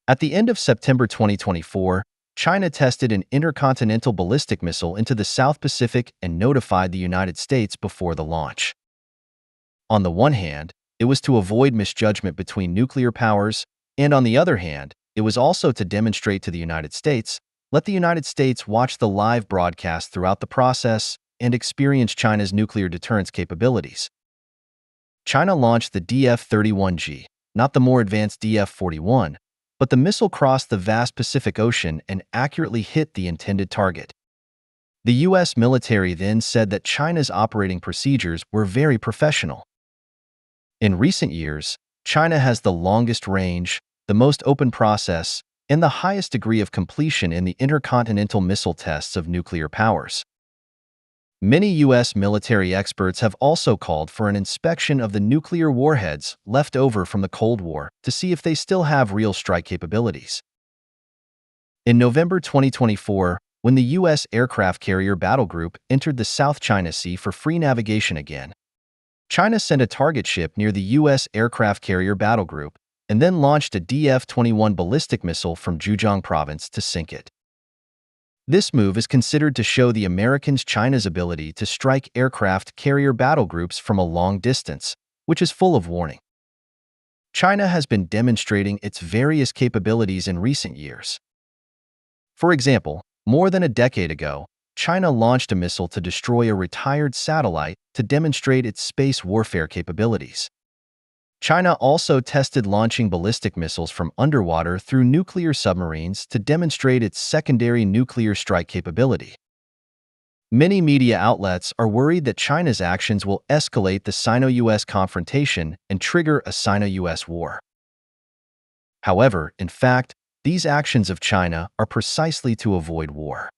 At the end of September 2024, China tested an intercontinental ballistic missile into the South Pacific and notified the United States before the launch. On the one hand, it was to avoid misjudgment between nuclear powers, and on the other hand, it was also to demonstrate to the United States, let the United States watch the live broadcast throughout the process and experience China's nuclear deterrence capabilities. China launched the DF-31G, not the more advanced DF-41, but the missile crossed the vast Pacific Ocean and accurately hit the intended target. The U.S. military then said that China's operating procedures were very professional. In recent years, China has the longest range, the most open process, and the highest degree of completion in the intercontinental missile tests of nuclear powers. Many U.S. military experts have also called for an inspection of the nuclear warheads left over from the Cold War to see if they still have real strike capabilities. In November 2024, when the U.S. aircraft carrier battle group entered the South China Sea for free navigation again, China sent a target ship near the U.S. aircraft carrier battle group and then launched a DF-21 ballistic missile from Zhejiang province to sink it. This move is considered to show the Americans China's ability to strike aircraft carrier battle groups from a long distance, which is full of warning. China has been demonstrating its various capabilities in recent years. For example, more than a decade ago, China launched a missile to destroy a retired satellite to demonstrate its space warfare capabilities. China also tested launching ballistic missiles from underwater through nuclear submarines to demonstrate its secondary nuclear strike capability. Many media outlets are worried that China's actions will escalate the Sino-US confrontation and trigger a Sino-US war. However, in fact, these actions of China are precisely to avoid war.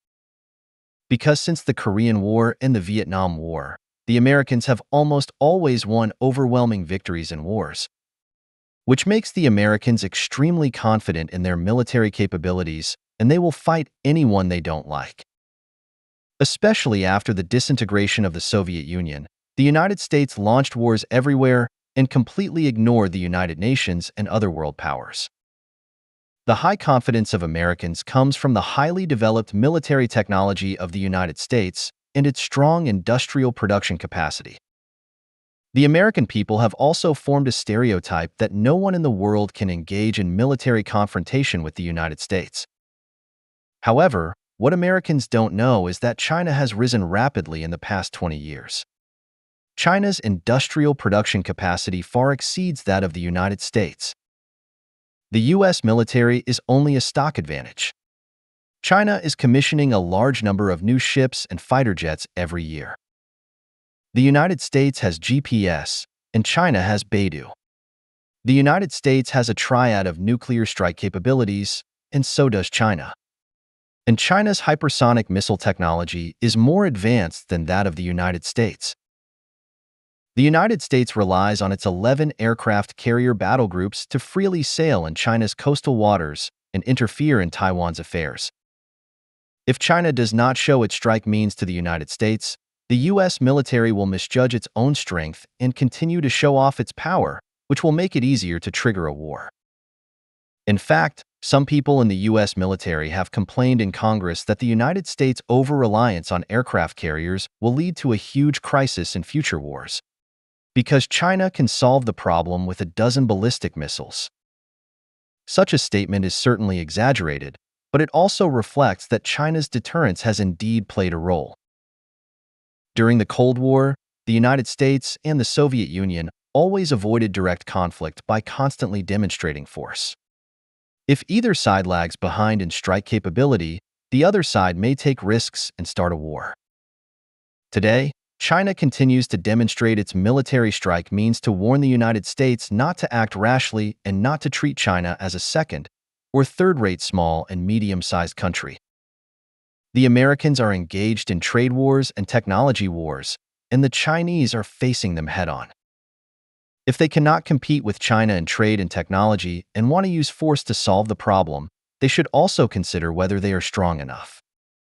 Because since the Korean War and the Vietnam War, the Americans have almost always won overwhelming victories in wars, which makes the Americans extremely confident in their military capabilities, and they will fight anyone they don't like. Especially after the disintegration of the Soviet Union, the United States launched wars everywhere and completely ignored the United Nations and other world powers. The high confidence of Americans comes from the highly developed military technology of the United States and its strong industrial production capacity. The American people have also formed a stereotype that no one in the world can engage in military confrontation with the United States. However, what Americans don't know is that China has risen rapidly in the past 20 years. China's industrial production capacity far exceeds that of the United States. The U.S. military is only a stock advantage. China is commissioning a large number of new ships and fighter jets every year. The United States has GPS, and China has Beidou. The United States has a triad of nuclear strike capabilities, and so does China. And China's hypersonic missile technology is more advanced than that of the United States. The United States relies on its 11 aircraft carrier battle groups to freely sail in China's coastal waters and interfere in Taiwan's affairs. If China does not show its strike means to the United States, the U.S. military will misjudge its own strength and continue to show off its power, which will make it easier to trigger a war. In fact, some people in the U.S. military have complained in Congress that the United States' over-reliance on aircraft carriers will lead to a huge crisis in future wars, because China can solve the problem with a dozen ballistic missiles. Such a statement is certainly exaggerated, but it also reflects that China's deterrence has indeed played a role. During the Cold War, the United States and the Soviet Union always avoided direct conflict by constantly demonstrating force. If either side lags behind in strike capability, the other side may take risks and start a war. Today, China continues to demonstrate its military strike means to warn the United States not to act rashly and not to treat China as a second or third-rate small and medium-sized country. The Americans are engaged in trade wars and technology wars, and the Chinese are facing them head-on. If they cannot compete with China in trade and technology and want to use force to solve the problem, they should also consider whether they are strong enough.